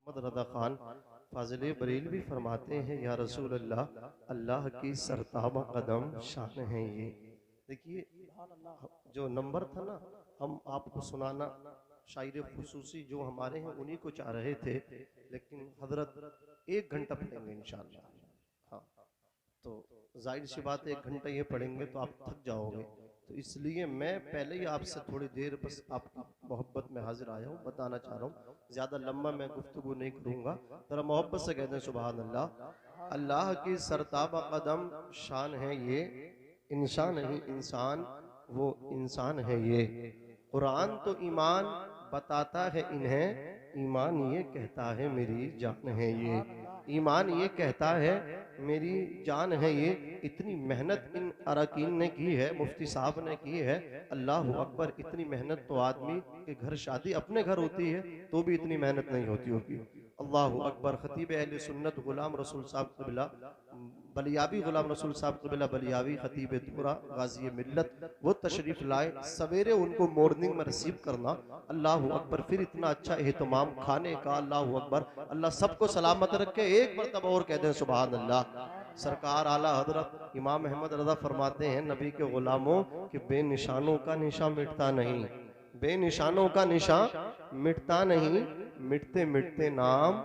मोहम्मद रज़ा खान फाजिल बरेलवी फरमाते हैं, या रसूल अल्लाह, अल्लाह की सरताबा कदम शान है ये। देखिए जो नंबर था ना, हम आपको सुनाना शायर खुसूसी जो हमारे हैं उन्हीं को चाह रहे थे, लेकिन हजरत 1 घंटा पढ़ेंगे इंशाअल्लाह। हाँ, तो जाहिर सी बात है 1 घंटा ये पढ़ेंगे तो आप थक जाओगे, तो इसलिए मैं पहले ही आपसे थोड़ी देर बस आपकी मोहब्बत में हाजिर आया हूँ, बताना चाह रहा हूँ। ज्यादा लंबा मैं गुफ्तगू नहीं करूँगा, जरा मोहब्बत से कहते हैं सुभान अल्लाह। अल्लाह की सरताबा कदम शान है ये, इंसान नहीं इंसान वो इंसान है ये। कुरान तो ईमान बताता है इन्हें, ईमान ये कहता है मेरी जान है ये। ईमान ये कहता है मेरी जान है ये। इतनी मेहनत इन अरकान ने की है, मुफ्ती साहब ने की है। अल्लाह अकबर, इतनी मेहनत तो आदमी के घर शादी अपने घर होती है तो भी इतनी मेहनत नहीं होती होगी। अल्लाह अकबर। खतीब अहले सुन्नत गुलाम रसूल साहब क़िबला बलियावी, गुलाम रसूल साहब क़िबला बलियावी, खतीब तुरा गाजी मिल्लत, वो तशरीफ लाए। सवेरे उनको मॉर्निंग में रिसीव करना, अल्लाह अकबर। फिर इतना अच्छा एहतमाम खाने का, अल्लाह अकबर। अल्लाह सबको सलामत रखे। एक मरतबा और कह दें सुभान अल्लाह। सरकार आला हजरत इमाम अहमद रज़ा फरमाते हैं, नबी के गुलामों कि बेनिशानों का निशा मिटता नहीं, बेनिशानों का निशा मिटता नहीं, मिटते मिटते नाम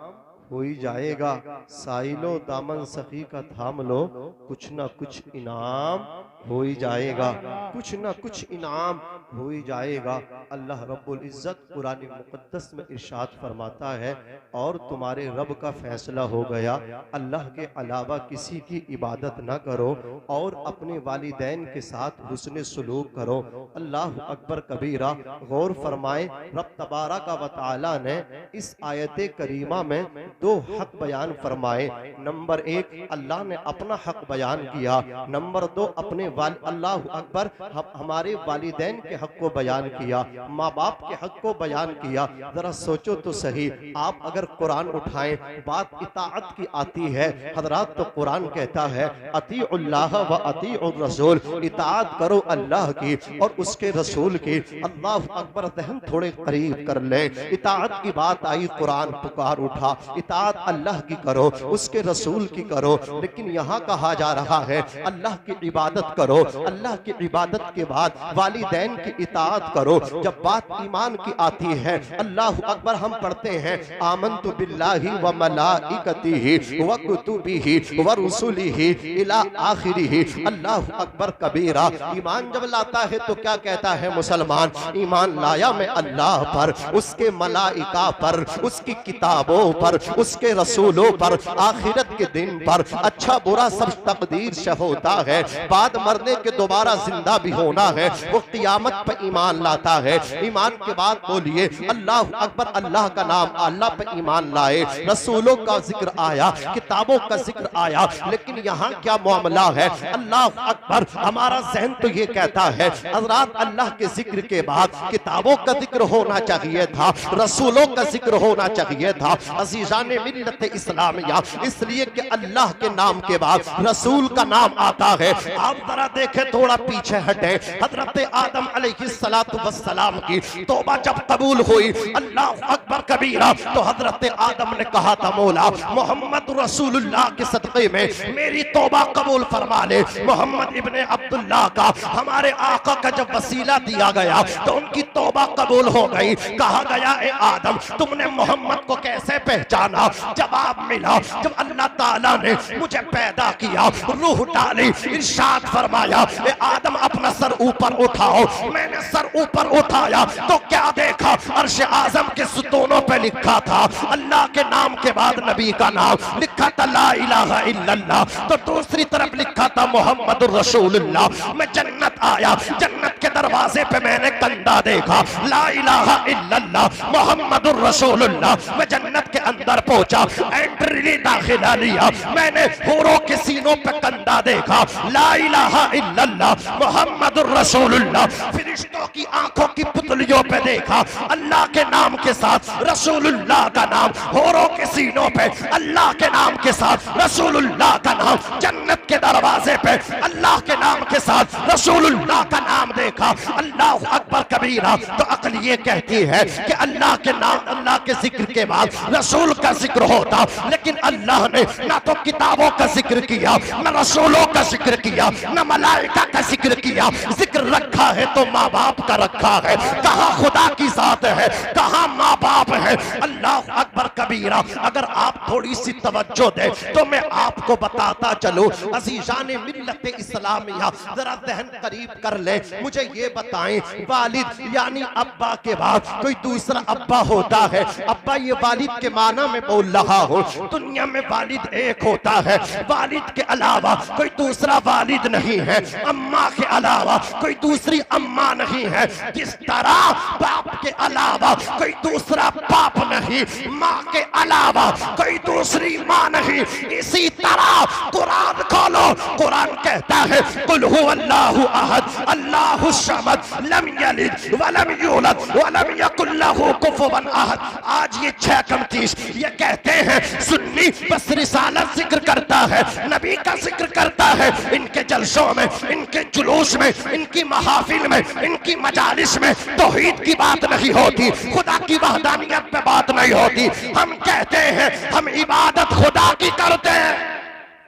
हो ही जाएगा। साइलो दामन सखी का थाम लो, कुछ ना कुछ इनाम हो ही जाएगा, कुछ ना कुछ इनाम हो ही जाएगा। अल्लाह रब्बुल इज्जत कुरान मुक़द्दस में इरशाद फरमाता है, और तुम्हारे रब का फैसला हो गया, अल्लाह के अलावा किसी की इबादत न करो और अपने वालिदैन के साथ हुस्न सुलूक करो। अल्लाह अकबर कबीरा। गौर फरमाए, रब तबारक व तआला ने इस आयत करीमा में 2 हक बयान फरमाए। नंबर 1, अल्लाह ने अपना हक बयान किया। नंबर 2, अपने अल्लाह अकबर हमारे वालिदैन के हक को बयान किया, माँ बाप के हक को बयान किया। जरा सोचो तो सही, आप अगर कुरान उठाएं, बात इताअत की आती है हजरात, तो कुरान कहता है अतीउल्लाह व अतीउर रसूल, इताअत करो अल्लाह की और उसके रसूल की। अल्लाह अकबर। दहन थोड़े करीब कर ले। इताअत की बात आई, कुरान पुकार उठा, इताअत अल्लाह की करो, उसके रसूल की करो। लेकिन यहाँ कहा जा रहा है अल्लाह की इबादत करो, अल्लाह की इबादत के बाद वालिदैन की इताअत करो। जब बात ईमान की आती है, अल्लाह अकबर, हम पढ़ते हैं आमन्तु बिल्लाहि व मलाइकतिहि व कुतुबिहि व रुसुलिहि इला आखिरिहि। अल्लाह अकबर कबीरा। ईमान जब लाता है तो क्या कहता है मुसलमान? ईमान लाया मैं अल्लाह पर, उसके मलाइका पर, उसकी किताबों पर, उसके रसूलों पर, आखिरत के दिन पर। अच्छा बुरा सब तकदीर से होता है, बाद मरने के दोबारा जिंदा भी होना है। वो क़ियामत पर ईमान लाता है। ईमान के बाद बोलिए अल्लाह अकबर। अल्लाह का नाम, अल्लाह पर ईमान लाए, रसूलों का जिक्र आया, किताबों का जिक्र आया। लेकिन यहाँ क्या मामला है? अल्लाह अकबर। हमारा जहन तो ये कहता है हज़रात, अल्लाह के जिक्र के बाद किताबों का जिक्र होना चाहिए था, रसूलों का जिक्र होना चाहिए था। अज़ीज़ाने मिल्लत इस्लामिया, इसलिए कि अल्लाह के नाम के बाद रसूल का नाम आता है। आप जरा देखें, थोड़ा पीछे हटे, हजरत आदम अलैहिस्सलातु वस्सलाम की तौबा जब कबूल हुई, अल्लाह अकबर कबीरा, तो हजरत आदम ने कहा था मौला मोहम्मद रसूलुल्लाह के सदक़े में मेरी तौबा कबूल फरमा ले। मोहम्मद इब्ने अब्दुल्लाह का, हमारे आका का जब वसीला दिया गया तो उनकी तौबा कबूल हो गई। कहा गया ए आदम, तुमने मोहम्मद को कैसे पहचाना? जवाब मिला, जब अल्लाह ताला ने मुझे पैदा किया, रूह डाली, इरशाद फरमाया ए आदम अपना सर ऊपर उठाओ। मैंने सर ऊपर उठाया तो क्या देखा? अर्श आजम के सुतूनों पे लिखा था अल्लाह के नाम के बाद नबी का नाम लिखा था, ला इलाहा इल्लल्लाह। तो दूसरी तरफ लिखा था मोहम्मदुर रसूलुल्लाह। मैं जन्नत आया, जन्नत के दरवाजे पे मैंने कंधा देखा, ला इलाहा इल्लल्लाह मोहम्मदुर रसूलुल्लाह। मैं जन्नत के अंदर पहुंचा, एंट्री दाखिला लिया, मैंने हूरों के सीनों पे कंधा देखा, ला इलाहा इल्लल्लाह मोहम्मदुर रसूलुल्लाह। फरिश्तों की आंखों की पुतलियों पे देखा, अल्लाह के नाम के साथ रसूलुल्लाह का नाम, हूरों के सीनों मदीनों पे अल्लाह के नाम के साथ रसूलुल्लाह का नाम, जन्नत के दरवाजे पे अल्लाह के नाम के साथ रसूलुल्लाह का नाम देखा, अल्लाह अकबर कबीरा, तो अक्ल ये कहती है कि अल्लाह के नाम, अल्लाह के जिक्र के बाद रसूल का जिक्र होता, लेकिन अल्लाह ने ना तो किताबों का जिक्र किया, न रसूलों का जिक्र किया, न मलाइका का जिक्र किया। जिक्र रखा है तो माँ बाप का रखा है, कहाँ खुदा की जात है, कहाँ माँ बाप है। अल्लाह अकबर कबीरा। अगर आप थोड़ी सी तवज्जो दे तो मैं आपको बताता चलूं, अज़ीज़ाने मिल्लत इस्लामिया, जरा ज़हन करीब कर ले, मुझे ये बताएं, वालिद यानी अब्बा के बाद कोई दूसरा अब्बा होता है? अब्बा ये वालिद के माना में बोल रहा हूं, दुनिया में वालिद एक होता है, वालिद के अलावा कोई दूसरा वालिद नहीं है, अम्मा के अलावा कोई दूसरी अम्मा नहीं है। जिस तरह बाप के अलावा कोई दूसरा बाप नहीं, माँ के अलावा कोई दूसरी माँ नहीं, इसी तरह कुरान खोलो, कुरान कहता है कुल हुवल्लाहु अहद अल्लाहु समद लम यलिद वलम यूलद वलम यकुल लहू कुफुवन अहद। आज ये 6:29 ये कहते हैं सुन्नी बस रिसालत जिक्र करता है, नबी का जिक्र करता है, इनके जलसों में, इनके जुलूस में, इनकी महाफिल में, इनकी मजालिस में तौहीद की बात नहीं होती, खुदा की वहदानियत पे बात नहीं होती। हम कहते हैं हम इबादत खुदा की करते हैं।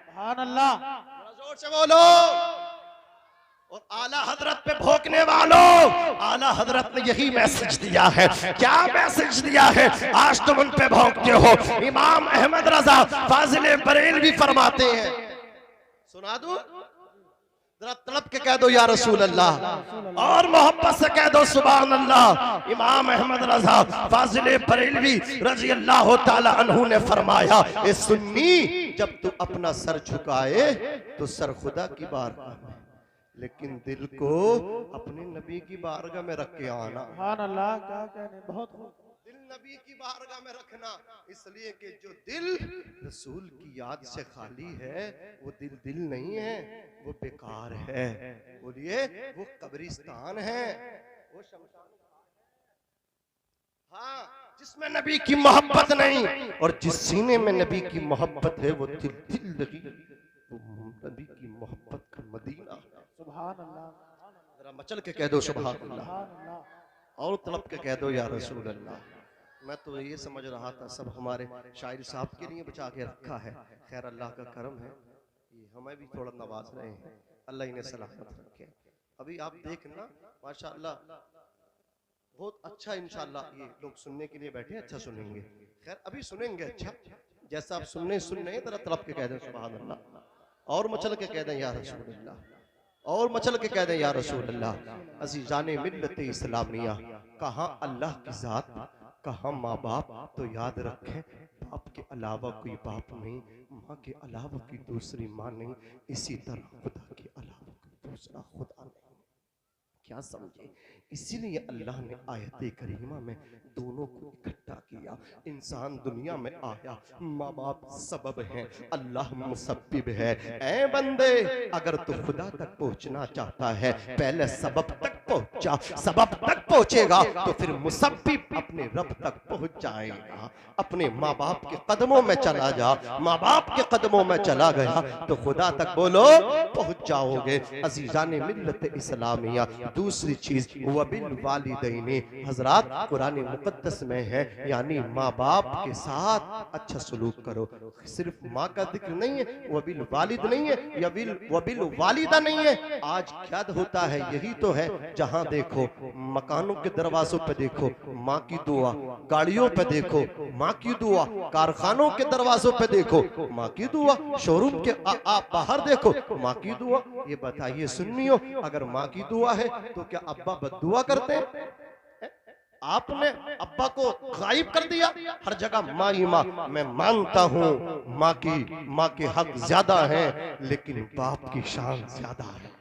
सुभान अल्लाह, जोर से बोलो। और आला हजरत पे भोंकने वालों, आला हजरत ने यही मैसेज दिया है। क्या मैसेज दिया है? आज तुम उन पे भोंकते हो। इमाम अहमद रजा फाजिल बरेलवी फरमाते हैं, सुना दूं? जरा तड़प के कह दो या रसूल अल्लाह, और मोहब्बत से कह दो सुभान अल्लाह। इमाम अहमद रजा फाजिल बरेलवी रजी अल्लाह ताला अन्हु ने फरमाया, ए सुन्नी, जब तू अपना सर झुकाए तो सर खुदा की बारगाह में, लेकिन दिल को अपने नबी की बारगाह में रख के आना। सुभान अल्लाह, क्या कहने, बहुत दिल नबी की बारगाह में रखना, इसलिए कि जो दिल रसूल की याद से खाली है वो दिल नहीं है, वो बेकार है। बोलिए, वो कब्रिस्तान है, वो शमशान। हाँ, जिसमें नबी की मोहब्बत नहीं, और जिस सीने में नबी की मोहब्बत है वो दिल नहीं, वो नबी की मोहब्बत का मदीना। सुभान अल्लाह, जरा मचल के कह दो सुभान अल्लाह, और तड़प के कह दो या रसूल अल्लाह। मैं तो ये समझ रहा था सब हमारे शायर साहब के लिए बचा के रखा है, खैर अल्लाह का करम है, ये हमें भी थोड़ा नवाज रहे हैं, अल्लाह इन्हें सलामत रखे। अभी आप देखना माशाअल्लाह बहुत अच्छा, इंशाअल्लाह ये लोग सुनने के लिए बैठे, अच्छा सुनेंगे, खैर अभी सुनेंगे अच्छा, जैसा आप सुन रहे हैं, तरह तड़प के कह दें सुभान अल्लाह, और मचल के कह दें या रसूल अल्लाह, और मचल के कह दें या रसूल अल्लाह। अज़ीज़ाने मिल्लत इस्लामिया, कहाँ अल्लाह की जात, कहाँ माँ बाप, तो याद रखें बाप के अलावा कोई बाप नहीं, माँ के अलावा कोई दूसरी माँ नहीं, इसी तरह खुदा के अलावा कोई दूसरा खुदा नहीं। क्या समझे? इसीलिए अल्लाह ने आयत करीमा में दोनों को इकट्ठा किया। इंसान दुनिया में आया, माँ बाप सबब हैं, अल्लाह मुसब्बिब है। ऐ बंदे, अगर तू खुदा तक पहुंचना चाहता है, पहले सबब तक पहुंचा, सबब तक पहुंचेगा तो फिर मुसब्बिब अपने रब तक पहुंच जाएगा। अपने माँ बाप के कदमों में चला जा, माँ बाप के कदमों में चला गया तो खुदा तक बोलो पहुंच जाओगे। अज़ीज़ाने मिल्लत इस्लामिया, दूसरी चीज वबिल वालिदैनी, हजरात कुरान मुकद्दस में है, यानी माँ बाप के साथ अच्छा सलूक करो। सिर्फ माँ का जिक्र नहीं है, वबिल वालिद नहीं है, या वबिल वालिदा नहीं है। आज क्या होता है, यही तो है, जहां देखो मकानों के दरवाजों पे देखो माँ की दुआ, गाड़ियों पे देखो माँ की दुआ, कारखानों के दरवाजों पे देखो माँ की दुआ, शोरूम के आप बाहर देखो माँ की दुआ। ये बताइए सुन्नियों, अगर माँ की दुआ है तो क्या अब्बा बद्दुआ करते हैं? आपने अब्बा को गायब कर दिया, हर जगह माँ ही माँ। मैं मानता हूँ माँ के हक ज्यादा है, लेकिन बाप की शान ज्यादा है।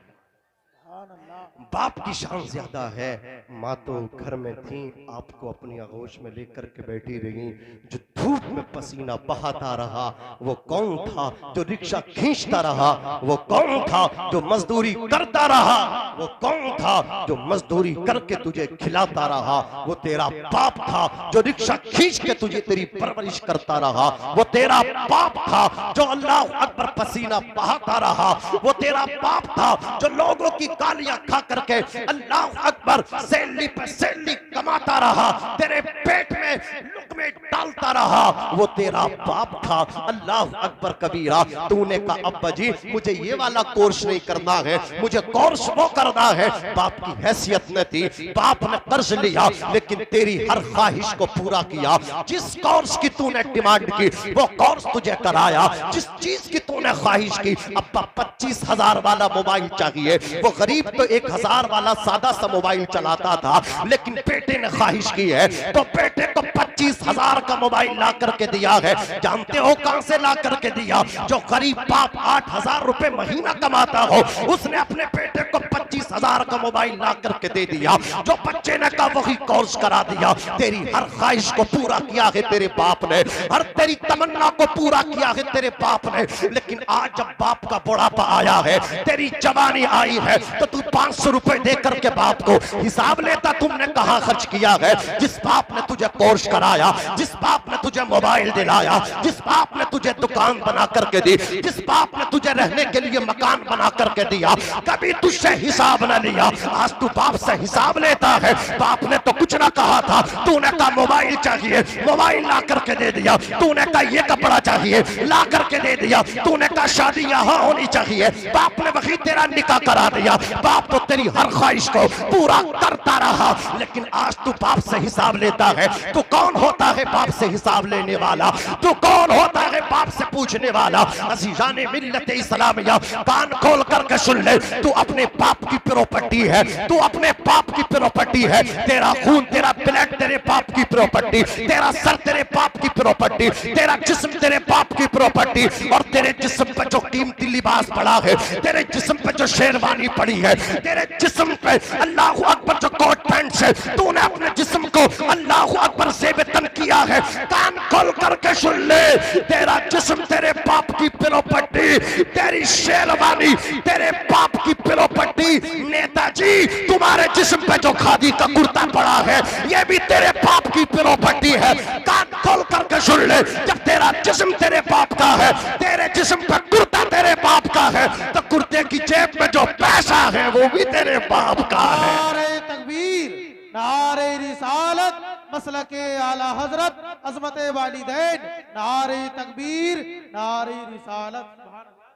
बाप की शान ज्यादा है। माँ तो घर में थी, आपको अपनी आगोश में लेकर के बैठी रही। जो धूप में पसीना बहाता रहा वो कौन था? जो रिक्शा खींचता रहा वो कौन था? जो मजदूरी करता रहा वो कौन था? जो मजदूरी करके तुझे खिलाता रहा वो तेरा बाप था। जो रिक्शा खींच के तुझे तेरी परवरिश करता रहा वो तेरा बाप था। जो अल्लाह अकबर पसीना बहाता रहा वो तेरा बाप था। जो लोगों की गालियां खा करके अल्लाह अकबर सैली पे सैली कमाता रहा, तेरे पेट में लुकमे डालता रहा, वो तेरा बाप था। अल्लाह अकबर कबीरा। तूने कहा अब्बा जी मुझे ये वाला कोर्स नहीं करना है, मुझे कोर्स वो करना है। बाप की हैसियत न थी, बाप ने कर्ज लिया लेकिन तेरी हर ख्वाहिश को पूरा किया। जिस कोर्स की तूने डिमांड की वो कोर्स तुझे कराया। जिस चीज की तूने ख्वाहिश की, अब्बा 25,000 वाला मोबाइल चाहिए, वो गरीब तो 1,000 वाला सादा सा मोबाइल चलाता था, लेकिन बेटे ने ख्वाहिश की है तो बेटे को 25,000 का मोबाइल ला करके दिया है। जानते हो कहां से ला करके दिया? जो गरीब बाप 8,000 रुपए महीना कमाता हो उसने अपने बेटे को 25,000 का मोबाइल ला करके दे दिया। जो बच्चे ने कहा वही कोर्स करा दिया। तेरी हर ख्वाहिश को पूरा किया है तेरे बाप ने, हर तेरी तमन्ना को पूरा किया है तेरे बाप ने। लेकिन आज जब बाप का बुढ़ापा आया है, तेरी जवानी आई है, तो तू 500 रुपए दे करके बाप को हिसाब लेता तुमने कहां खर्च किया है? जिस बाप ने तुझे कोर्स कराया, जिस बाप ने तुझे मोबाइल दिलाया, जिस बाप ने तुझे दुकान बना करके दी, जिस बाप ने तुझे रहने के लिए मकान बना करके दिया, कभी तुझसे हिसाब न लिया। आज तू बाप से हिसाब लेता है। बाप ने तो कुछ ना कहा था, तूने कहा मोबाइल चाहिए, मोबाइल ला करके दे दिया। तूने कहा ये कपड़ा चाहिए, ला करके दे दिया। तूने कहा शादी यहाँ होनी चाहिए, बाप ने वही तेरा निकाह करा दिया। बाप तो तेरी हर ख्वाहिश को पूरा करता रहा। लेकिन आज तू बाप से हिसाब लेता है। तू कौन होता है बाप से हिसाब लेने वाला? तू कौन होता है बाप से पूछने वाला? अज़ीज़ाने मिल्लत इस्लामिया, कान खोल करके सुन ले। तू अपने बाप की प्रॉपर्टी है, तू अपने बाप की प्रॉपर्टी है। तेरा खून, तेरा ब्लड तेरे बाप की प्रॉपर्टी, तेरा सर तेरे बाप की प्रॉपर्टी, तेरा जिस्म तेरे बाप की प्रॉपर्टी। और तेरे जिस्म पे जो कीमती लिबास पड़ा है, तेरे जिस्म पे जो शेरवानी पड़ी है, तेरे जिस्म पे अल्लाह अकबर जो कोट पैंट से तूने अपने जिस्म को अल्लाह अकबर से बेतन किया है। कान खोल करके सुन ले, तेरा जिस्म तेरे बाप की प्रॉपर्टी, तेरी शेरवानी तेरे बाप की प्रॉपर्टी। नेताजी तुम्हारे जिस्म पे जो खादी का कुर्ता पड़ा है ये भी तेरे बाप की प्रॉपर्टी है। कान खोल करके सुन ले, जब तेरा जिस्म तेरे बाप का है, तेरे जिस्म पे कुर्ता तेरे बाप का है, तो कुर्ते की जेब में जो पैसा है वो भी तेरे बाप का है। नारे तकबीर, नारे रिसालत, मसलके आला हजरत, अजमत वालिदैन, नारे तकबीर, नारे रिसालत।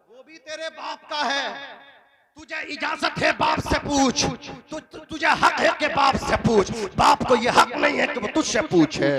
वो भी तेरे बाप का है। तुझे इजाजत है बाप से पूछ, तुझे हक है कि बाप से पूछ। बाप को ये हक नहीं है कि वो तुझसे पूछे,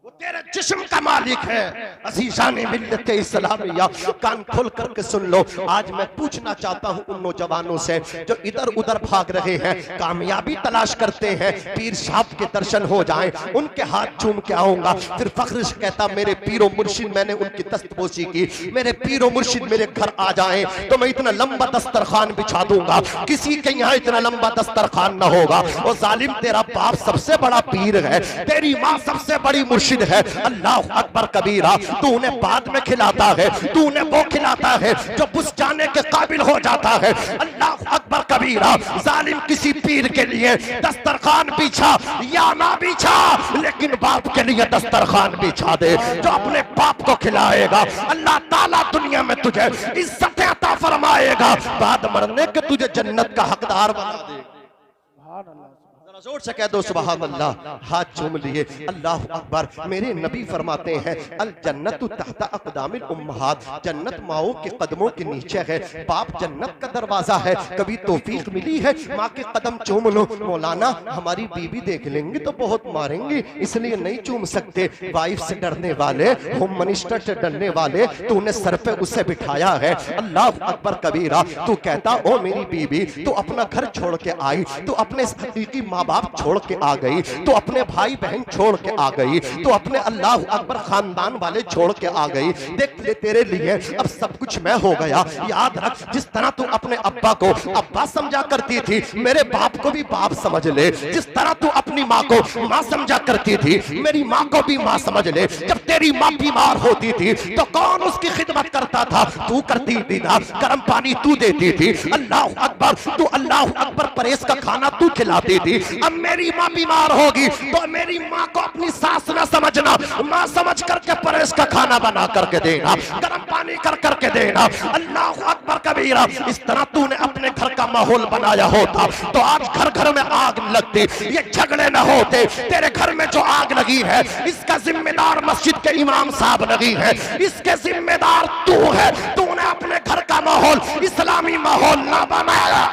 वो तेरे जिस्म का मालिक है। अज़ीज़ाने मिल्लत इस्लामिया, कान खोल करके सुन लो। आज मैं पूछना चाहता हूं उन नौजवानों से जो इधर उधर भाग रहे हैं, कामयाबी तलाश करते हैं, पीर साहब के दर्शन हो जाएं, उनके हाथ चूम के आऊंगा। फिर फख्र से कहता मेरे पीरो मुर्शिद, मैंने उनकी दस्तपोशी की, मेरे पीरो मुर्शिद मेरे घर आ जाएं तो मैं इतना लंबा दस्तरखान बिछा दूंगा, किसी के यहाँ इतना लंबा दस्तरखान न होगा। और जालिम तेरा बाप सबसे बड़ा पीर है, तेरी माँ सबसे बड़ी मुर्शिद है। अल्लाह अकबर कबीरा। तू उन्हें बाद में खिलाता है, तू उन्हें वो खिलाता है जो बुझ जाने के काबिल हो जाता है। अल्लाह अकबर कबीरा। जालिम किसी पीर के लिए दस्तरखान बिछा या ना बिछा, लेकिन बाप के लिए दस्तरखान बिछा दे जो अपने बाप को खिलाएगा। अल्लाह ताला दुनिया में तुझे इज्जत अता फरमाएगा, बाद मरने के तुझे जन्नत का हकदार बना देगा। जोर से कह दो सुभान अल्लाह। हाथ चूम लिए, अल्लाह अकबर। मेरे नबी फरमाते हैं अल जन्नतु तहता अक़दामिल उम्महात, जन्नत माओ के कदमों के नीचे है। बाप जन्नत का दरवाजा है। कभी तौफीक मिली है माँ के कदम चूम लो। मौलाना हमारी बीवी देख लेंगे तो बहुत मारेंगे, इसलिए नहीं चूम सकते। वाइफ से डरने वाले, होम मिनिस्टर से डरने वाले, तूने सर पे उसे बिठाया है। अल्लाह अकबर कबीरा। तू कहता ओ मेरी बीवी, तू अपना घर छोड़ के आई, तू अपने हकीकी माँ बाप छोड़ के आ गई, तो अपने भाई बहन छोड़ के आ गई, तो अपने अल्लाह अकबर खानदान वाले छोड़ के आ गई। देख ले तेरे लिए अब सब कुछ मैं हो गया। याद रख, जिस तरह तू अपने अब्बा को अब्बा समझा करती थी, मेरे बाप को भी बाप समझ ले। जिस तरह तू अपनी माँ को माँ समझा करती थी, मेरी माँ को भी माँ समझ ले। जब तेरी माँ बीमार होती थी तो कौन उसकी खिदमत करता था? तू करती थी ना। गर्म पानी तू देती थी। अल्लाह अकबर, तू अल्लाह अकबर परहेज का खाना तू खिलाती थी। अब मेरी माँ बीमार होगी तो मेरी माँ को अपनी सास न समझना, माँ समझ करके परहेज का खाना बना करके देना, गर्म पानी कर करके देना। अल्लाह अकबर कबीरा। इस तरह तूने अपने घर का माहौल बनाया होता तो आज घर घर में आग लगती, ये झगड़े न होते। तेरे घर में जो आग लगी है इसका जिम्मेदार मस्जिद के इमाम साहब नहीं है, इसके जिम्मेदार तू है। तूने अपने घर का माहौल इस्लामी माहौल ना बनाया।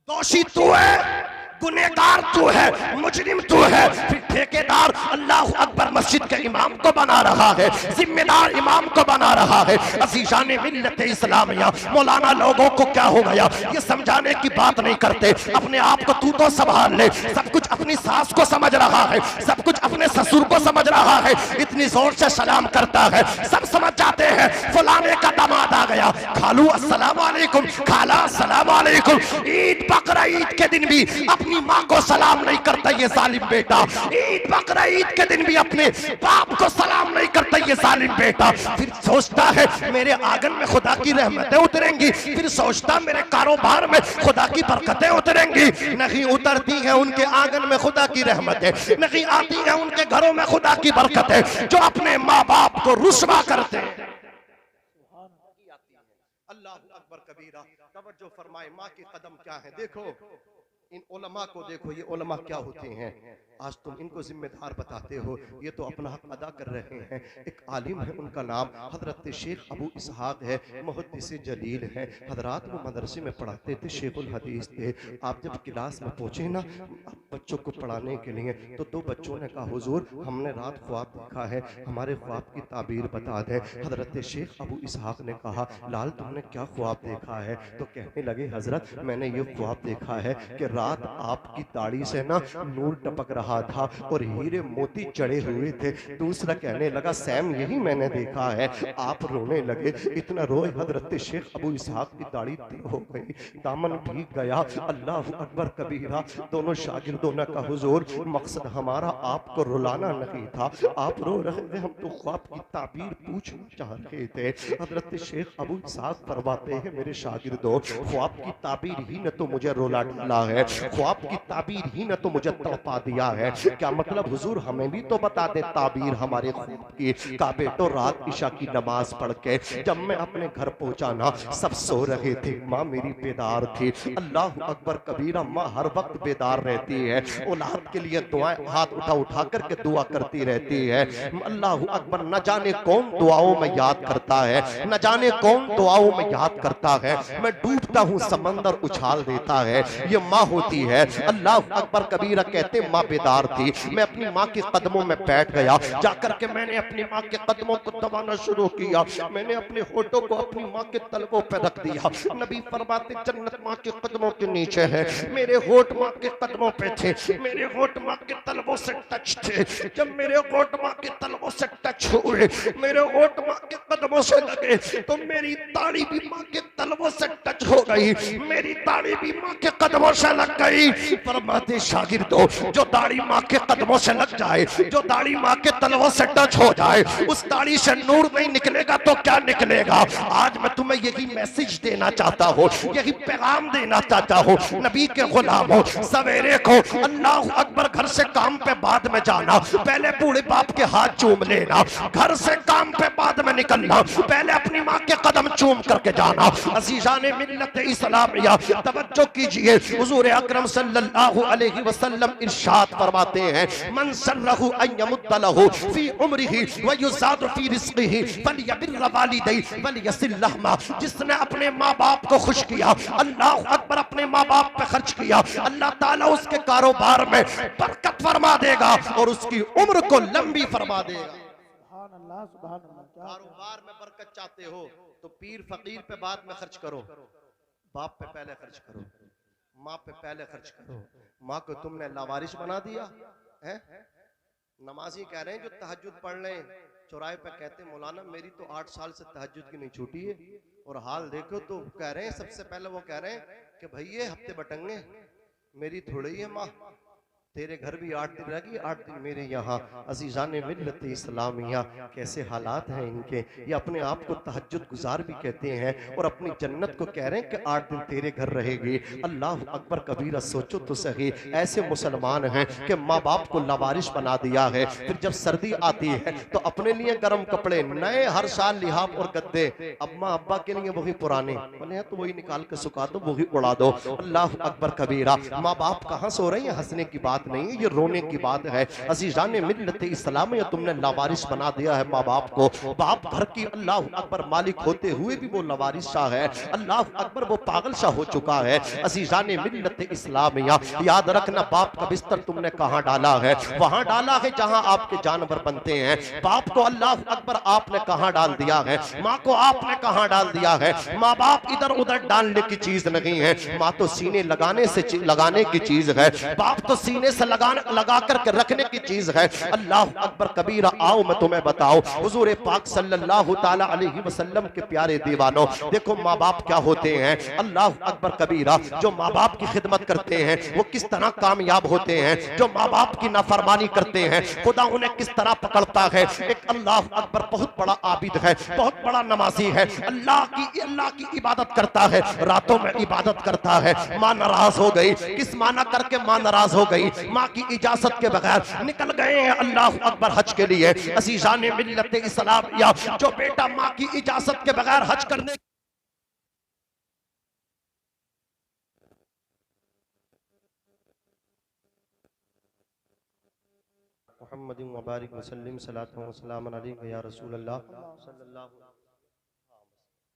दोषी तू है, गुनहगार तू है, मुजरिम तू है, फिर ठेकेदार अल्लाह अकबर मस्जिद के इमाम को बना रहा है, जिम्मेदार इमाम को बना रहा है। अज़ीज़ान मिल्लत इस्लामिया, मौलाना लोगों को क्या हो गया ये समझाने की बात नहीं करते। अपने आप को तू तो संभाल ले। सब कुछ अपनी सास को समझ रहा है, सब कुछ अपने ससुर को समझ रहा है, इतनी जोर से सलाम करता है, सब समझ जाते हैं फलाने का दामाद आ गया। खालू अस्सलाम वालेकुम, खाला अस्सलाम वालेकुम। ईद बकरा ईद के दिन भी अपनी माँ को सलाम नहीं करता ये जालिम बेटा। ईद बकरा ईद के दिन भी अपने बाप को सलाम नहीं करता ये जालिम बेटा। फिर सोचता है मेरे आंगन में खुदा की रहमतें उतरेंगी, फिर सोचता मेरे कारोबार में खुदा की बरकतें उतरेंगी। नहीं उतरती है उनके आंगन में खुदा की रहमतें, नहीं आती है उनके घरों में खुदा की बरकतें। जो अपने माँ बाप को रुस्वा करते हैं। अल्लाह अकबर कबीरा। तवज्जो फरमाए, माँ के कदम क्या है। देखो इन उलमा को देखो, ये उलमा क्या होते हैं। आज तुम इनको जिम्मेदार बताते हो, ये तो अपना हक अदा कर रहे हैं। एक आलिम है, उनका नाम हजरत शेख अबू इसहाक है, मुहद्दिस जलील है। हजरात वो मदरसे में पढ़ाते थे, शेखुल हदीस थे। आप जब क्लास में पहुंचे ना बच्चों को पढ़ाने के लिए, तो दो बच्चों ने कहा हुजूर हमने रात ख्वाब देखा है, हमारे ख्वाब की ताबीर बता दें। हजरत शेख अबू इसहाक ने कहा लाल तुमने क्या ख्वाब देखा है? तो कहने लगे हजरत मैंने ये ख्वाब देखा है कि रात आपकी दाढ़ी से ना नूर टपक रहा था और हीरे मोती चढ़े हुए थे। दूसरा कहने लगा सैम यही मैंने देखा है। आप रोने लगे। इतना रोए हजरत शेख अबू इसहाक की दाढ़ी हो गई, दामन भीग गया। अल्लाह अकबर कबीरा। दोनों शागिर्दों ने कहा हुजूर मकसद हमारा आपको रुलाना नहीं था, आप रो रहे थे, हम तो ख्वाब की ताबीर पूछना चाह रहे थे। हजरत शेख अबू इसहाक फरमाते हैं मेरे शागिर्दों ख्वाब की ताबीर ही न तो मुझे रुला डाला है, ख्वाब की ताबीर ही न तो मुझे तड़पा दिया है। क्या मतलब हुजूर हमें भी तो बता दे ताबीर हमारे ख्वाब की। का बेटो रात इशा की नमाज पढ़ के जब मैं अपने घर पहुंचा ना सब सो रहे थे, माँ मेरी बेदार थी। अल्लाह अकबर कबीरा। माँ हर वक्त बेदार रहती है, औलाद के लिए दुआएं हाथ उठा उठा करके दुआ करती रहती है। अल्लाह अकबर। न जाने कौन दुआओं में याद करता है, न जाने कौन दुआओं में याद करता है। मैं डूबता हूँ समंदर उछाल देता है, ये माँ होती है। अल्लाह अकबर कबीरा कहते माँ बेदार थी। मैं अपनी माँ के कदमों में बैठ गया, जाकर के मैंने अपनी माँ के कदमों को दबाना शुरू किया। मैंने अपने होठों को अपनी माँ के तलवों पर रख दिया। नबी फरमाते जन्नत माँ के कदमों के नीचे है। मेरे होठ माँ के कदमों पे थे, मेरे होठ माँ के तलवों से टच थे। जब मेरे होठ माँ के तलवों से टच हुए, मेरे होठ माँ के कदमों से लगे, तो मेरी दाढ़ी भी माँ के तलवों से टच हो गई, मेरी दाढ़ी भी माँ के कदमों से लग गई। फरमाते शागिर्दों जो दाढ़ी माँ के कदमों से लग जाए, जो दाढ़ी माँ के तलवों से टच हो जाए, उस दाढ़ी से नूर नहीं निकलेगा तो क्या निकलेगा? आज मैं तुम्हें यही मैसेज देना चाहता हूँ, यही पैगाम देना चाहता हूँ। नबी के गुलाम हो, सवेरे को अल्लाह अकबर घर से काम पे बाद में जाना, पहले बूढ़े बाप के हाथ चूम लेना। घर से काम पे बाद में निकलना, पहले अपनी माँ के कदम चूम करके जाना। अज़ीज़ाने मिल्लत इस्लामिया तवज्जो कीजिए, हुज़ूर अकरम सल्लल्लाहु अलैहि वसल्लम इरशाद फरमाते हैं मन सर्रहु अन यमुद्द लहु फी उम्रिही व युज़ाद फी रिज़्क़िही फलयबिर वालिदैहि वलयसिल रहमा। जिसने अपने माँ बाप को खुश किया, अल्लाह अकबर, अपने माँ बाप पे खर्च किया, अल्लाह ताला उसके कारोबार में बरकत फरमा देगा और उसकी उम्र को लंबी फरमा देगा। कारोबार में बरकत चाहते हो तो पीर फकीर पे बाद में खर्च करो, बाप पे पहले खर्च करो। माँ पे पहले खर्च करो। माँ को तुमने लावारिश बना दिया है। नमाजी कह रहे हैं जो तहज्जुद पढ़ लें, चौराहे पे कहते हैं मौलाना मेरी तो 8 साल से तहज्जुद की नहीं छूटी है, और हाल देखो तो कह रहे हैं, सबसे पहले वो कह रहे हैं कि भाई ये हफ्ते बटंगे मेरी थोड़ी है माँ, तेरे घर भी 8 दिन रहेगी, 8 दिन मेरे यहाँ। अजीजान मिल्लत इस्लामिया, कैसे हालात हैं इनके। ये अपने आप को तहज्जुद गुजार भी कहते हैं और अपनी जन्नत को कह रहे हैं कि 8 दिन तेरे घर रहेगी। अल्लाह अकबर कबीरा, सोचो तो सही, ऐसे मुसलमान हैं कि माँ बाप को लावारिश बना दिया है। फिर जब सर्दी आती है तो अपने लिए गर्म कपड़े नए हर साल, लिहाफ और गद्दे, अम्मा अब्बा के लिए वही पुराने बने तो वही निकाल के सुखा दो, वही उड़ा दो। अल्लाह अकबर कबीरा। माँ बाप कहाँ सो रहे हैं, हंसने की बात नहीं, ये रोने की बात है। अजीजान मिल्लत इस्लाम, ये तुमने लावारिस बना दिया है माँ बाप को। बाप घर की अल्लाह अकबर मालिक होते हुए भी वो लावारिस शाह है। अल्लाह अकबर वो पागल शाह हो चुका है। अजीजान मिल्लत इस्लामिया, याद रखना बाप का बिस्तर तुमने कहाँ डाला है, वहां डाला है जहां आपके जानवर बनते हैं। बाप को अल्लाह अकबर आपने कहाँ डाल दिया है, माँ को आपने कहाँ डाल दिया है। माँ बाप इधर उधर डालने की चीज नहीं है, माँ तो सीने लगाने की चीज है, बाप तो सीने से लगा करके रखने की चीज है। अल्लाह अकबर कबीरा। आओ मैं तुम्हें बताऊं, हुजूर पाक सल्लल्लाहु ताला अलैहि वसल्लम के प्यारे दीवानों, देखो माँ बाप क्या होते हैं। अल्लाह अकबर कबीरा। जो माँ बाप की खिदमत करते हैं वो किस तरह कामयाब होते हैं, जो माँ बाप की नाफरमानी करते हैं खुदा उन्हें किस तरह पकड़ता है। एक अल्लाह अकबर बहुत बड़ा आबिद है, बहुत बड़ा नमाजी है, अल्लाह की इबादत करता है, रातों में इबादत करता है। माँ नाराज हो गई, किस माना करके माँ नाराज हो गई, माँ की इजाजत के बगैर निकल गए हैं अल्लाह अकबर हज के लिए। अजीजान मिल्लत इस्लाम, या जो बेटा माँ की इजाजत के बगैर हज करने मोहम्मद मुबारक वसल्लम सलातो व सलाम अलैका या रसूल अल्लाह सल्लल्लाहु।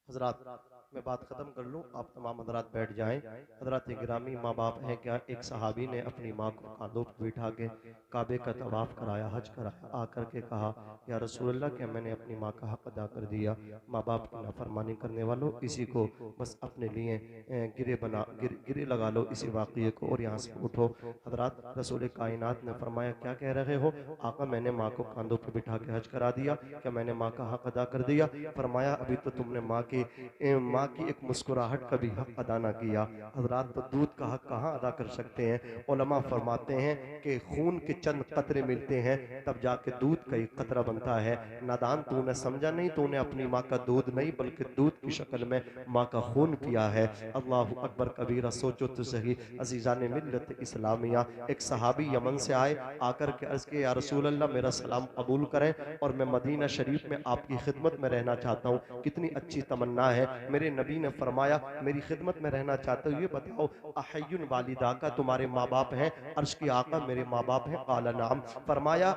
हजरात मैं बात ख़त्म कर लूँ, आप तमाम हजरात बैठ जाएं। हजरात गिरामी, माँ बाप हैं क्या। एक सहाबी ने अपनी माँ को कांधों पर बिठा के काबे का तवाफ़ कराया, हज कराया, आकर के कहा या रसूलल्लाह क्या मैंने अपनी माँ का हक अदा कर दिया। माँ बाप की नाफरमानी करने वालों, इसी को बस अपने लिए गिरे लगा लो इसी वाक़ये को और यहाँ से उठो। हजरात रसूल कायनात ने फरमाया क्या कह रहे हो। आका मैंने माँ को कांधों पर बिठा के हज करा दिया, क्या मैंने माँ का हक अदा कर दिया। फरमाया अभी तो तुमने माँ की एक मुस्कुराहट का भी हक अदा ना किया। हजरात तो दूध का हक कहाँ अदा कर सकते हैं। उलमा फरमाते हैं कि खून के चंद कतरे मिलते हैं तब जाके दूध का एक कतरा बनता है। नादान तूने समझा नहीं, तूने अपनी माँ का दूध नहीं बल्कि दूध की शक्ल में माँ का खून पिया है। अल्लाह अकबर कबीरा। सोचो तो सही। अजीजान मिल्लत इस्लामिया, एक सहाबी यमन से आए, आकर के अर्ज के या रसूल अल्लाह मेरा सलाम कबूल करें और मैं मदीना शरीफ में आपकी खिदमत में रहना चाहता हूँ। कितनी अच्छी तमन्ना है। मेरे नबी ने फरमाया मेरी खिदमत में रहना चाहते हो, ये बताओ अहय्युन वालिदा का तुम्हारे माँ बाप हैं। अर्श की आका मेरे माँ बाप हैं। काला नाम। फरमाया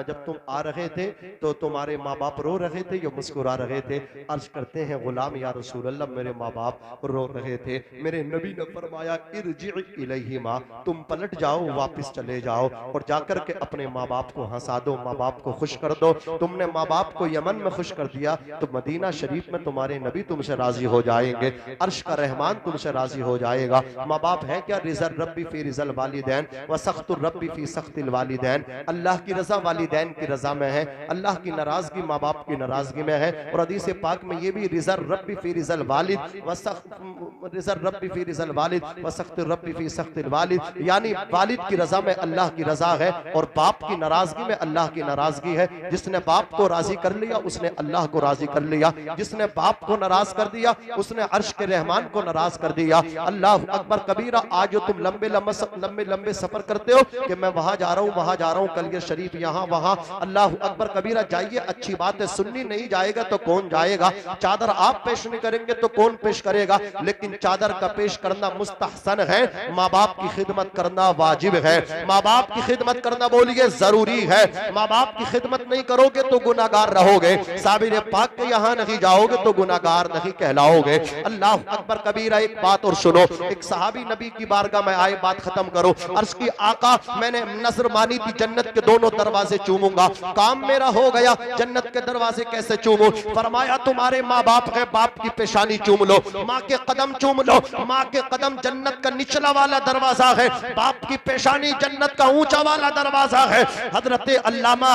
जब तुम आ रहे थे तो तुम्हारे माँ बाप रो रहे थे या मुस्कुरा रहे थे। अर्ज करते हैं गुलाम या रसूल अल्लाह मेरे माँ बाप रो रहे थे। मेरे नबी ने फरमाया इरजी इलैहिमा, तुम पलट जाओ, वापस चले जाओ और जाकर के अपने माँ बाप को हंसा दो, माँ बाप को खुश कर दो। तुमने माँ बाप को यमन में खुश कर दिया तो मदीना शरीफ में तुम्हारे नबी तुमसे राजी हो जाएंगे, अर्श का रहमान तुमसे राजी हो जाएगा। माँ बाप है क्या। रिज़ल रब्बी फी रिज़ल वालिदैन व सख्तुर रब्बी फी सख्तिल वालिदैन। अल्लाह की रजा वालिदैन की रजा में है, अल्लाह की नाराजगी माँ बाप की नाराजगी में है। और हदीस पाक में ये भी रिज़ल रब्बी फी रिज़ल वालिद व रिज़ल रब्बी फी रिज़ल वालिद व सख्तुर रब्बी फी सख्तिल वालिद, यानी वालिद की रजा में अल्लाह की रजा है और बाप की नाराजगी में अल्लाह की नाराजगी है। जिसने बाप को राजी कर लिया उसने अल्लाह को राजी कर लिया, जिसने बाप को नाराज कर दिया उसने अर्श के रहमान को नाराज कर दिया। अल्लाह अकबर कबीरा। आज जो तुम लंबे लंबे सफर करते हो कि मैं वहां जा रहा हूं, वहां जा रहा हूं, कलियर शरीफ यहाँ वहां, अल्लाह अकबर कबीरा जाइए, अच्छी बात है। सुन्नी नहीं जाएगा तो कौन जाएगा। चादर आप पेश नहीं करेंगे तो कौन पेश करेगा, लेकिन चादर का पेश करना मुस्तहसन है। माँ बाप की खिदमत करना वाजिब है, माँ बाप की खिदमत करना बोलिए जरूरी है। माँ बाप की खिदमत नहीं करोगे तो गुनाहगार रहोगे। साबिर पाक के यहाँ नहीं जाओगे तो गुनाहगार नहीं कहलाओगे। जाओगे। अल्लाह अकबर कबीरा। एक बात और सुनो, एक सहाबी नबी की बारगाह में आए, बात खत्म करो। अर्ज की आका मैंने नजर मानी थी जन्नत के दोनों दरवाजे चूमूंगा, काम मेरा हो गया, जन्नत के दरवाजे कैसे चूमूं? फरमाया तुम्हारे माँ बाप है, बाप की पेशानी चूम लो, माँ के कदम चूम लो। माँ के कदम जन्नत का निचला वाला दरवाजा है, बाप की पेशानी जन्नत का ऊंचा वाला दरवाजा है। हजरत अल्लामा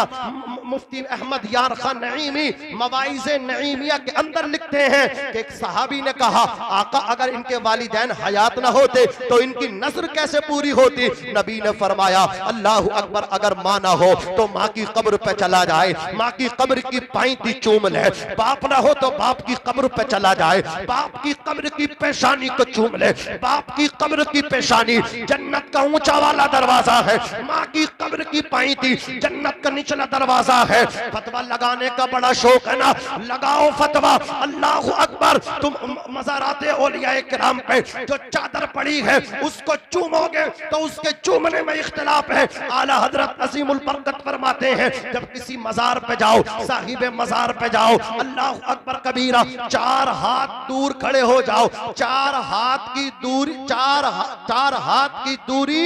मुफ्ती अहमद यार खान नईमी मवाइज़े नईमिया के अंदर लिखते हैं कि एक सहाबी ने कहा आका अगर इनके वालिदैन हयात न होते तो इनकी नजर कैसे पूरी होती? नबी ने फरमाया अल्लाह अकबर, अगर माँ ना हो तो माँ की कब्र पे चला जाए, माँ की कब्र की पाइती चूम ले। बाप ना हो तो बाप की कब्र पे चला जाए, बाप की कब्र की पेशानी को चूम ले। बाप की कब्र की पेशानी जन्नत का ऊंचा वाला दरवाजा है, माँ की कब्र की पाइती जन्नत का निचला दरवाजा है। फतवा लगाने का बड़ा शौक है ना, लगाओ फतवा। अल्लाह अकबर। तुम मज़ाराते औलिया किराम पे जो चादर पड़ी है उसको चूमोगे तो उसके चूमने में इख्तिलाफ है। आला हजरत अजीमुल बरकत फरमाते हैं जब किसी मजार पे जाओ, साहिबे मजार पे जाओ, अल्लाह अकबर कबीरा, 4 हाथ दूर खड़े हो जाओ, 4 हाथ की दूरी, 4 हाथ की दूरी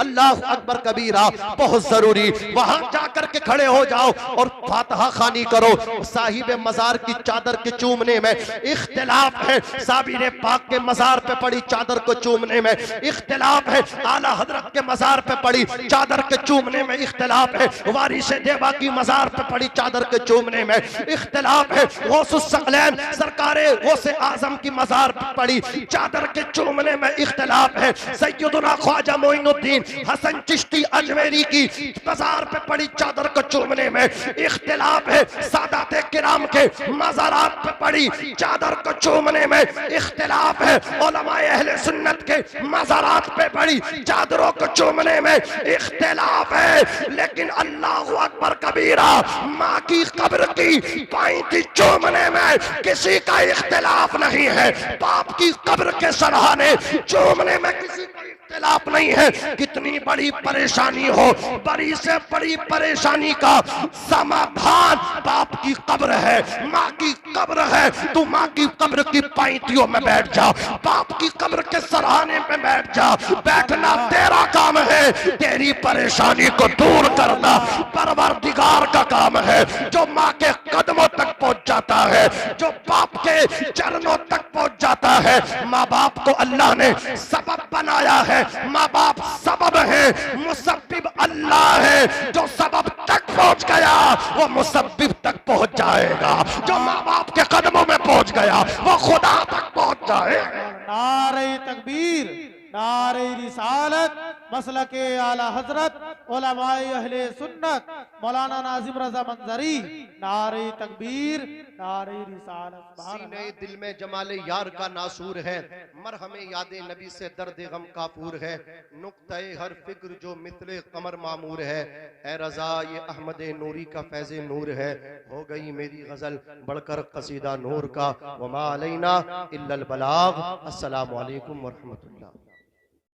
अल्लाह अकबर कबीरा बहुत जरूरी। वहां जाकर के खड़े हो जाओ और फातिहा खानी करो। साहिब मजार की चादर के चूमने में इख्तिलाफ है, साबिर पाक के मजार पे पड़ी चादर को चूमने में इख्तिलाफ है, आला हजरत के मजार पे पड़ी चादर के चूमने में इख्तिलाफ है, वारिस देवा की मजार पे पड़ी चादर के चूमने में इख्तिलाफ है, गौसुस सकलैन सरकारे गौसे आजम की मजार पे पड़ी चादर के चूमने में इख्तिलाफ है, सैयदुना ख्वाजा मोइनुद्दीन हसन चिश्ती अजमेरी की मजार पे पड़ी चादर को चूमने में इख्तिलाफ है, सादाते किराम के मज़ारात पे पड़ी चादर को चूमने में इख्तिलाफ है, उलमाए अहले सुन्नत के मज़ारात पे पड़ी चादरों को चूमने में इख्तिलाफ है। लेकिन अल्लाहु अकबर कबीरा, माँ की कब्र की पाइती चूमने में किसी का इख्तिलाफ नहीं है, बाप की कब्र के सराहने चूमने में किसी का इख्तिलाफ नहीं है। कितनी बड़ी परेशानी हो, बड़ी से बड़ी परेशानी का समाधान बाप की कब्र है, माँ की कब्र है। तू माँ की कब्र की पाइतियों में बैठ जा, बाप की कब्र के सराहने पे बैठ जा। बैठना तेरा काम है, तेरी परेशानी को दूर करना परवरदिगार का काम है। जो माँ के कदमों तक पहुंच जाता है, जो बाप के चरणों तक पहुंच जाता है, माँ बाप को अल्लाह ने सबब बनाया है, माँ बाप सबब है, मुसब्बिब अल्लाह है। जो सबब तक पहुंच गया वो मुसब्बिब तक पहुंच जाएगा, जो माँ बाप के कदमों में पहुंच गया वो खुदा तक पहुंच जाएगा। नारे तकबीर, नारे रिसालत, मसलके आला हजरत उलमाए अहले सुन्नत मौलाना नाजिम रजा मंजरी। नारे तकबीर, नारे रिसालत। सीने दिल में जमाले यार का नासूर है, मरहमे यादे नबी से दर्द गम काफूर है, नुक्ते हर फिक्र जो मितले कमर मामूर है। ए रजा ये अहमद नूरी का फैज़े नूर है, हो गई मेरी गजल बढ़कर कसीदा नूर का। वमा अलैना इल्लल बलाग। अस्सलामु अलैकुम व रहमतुल्लाह।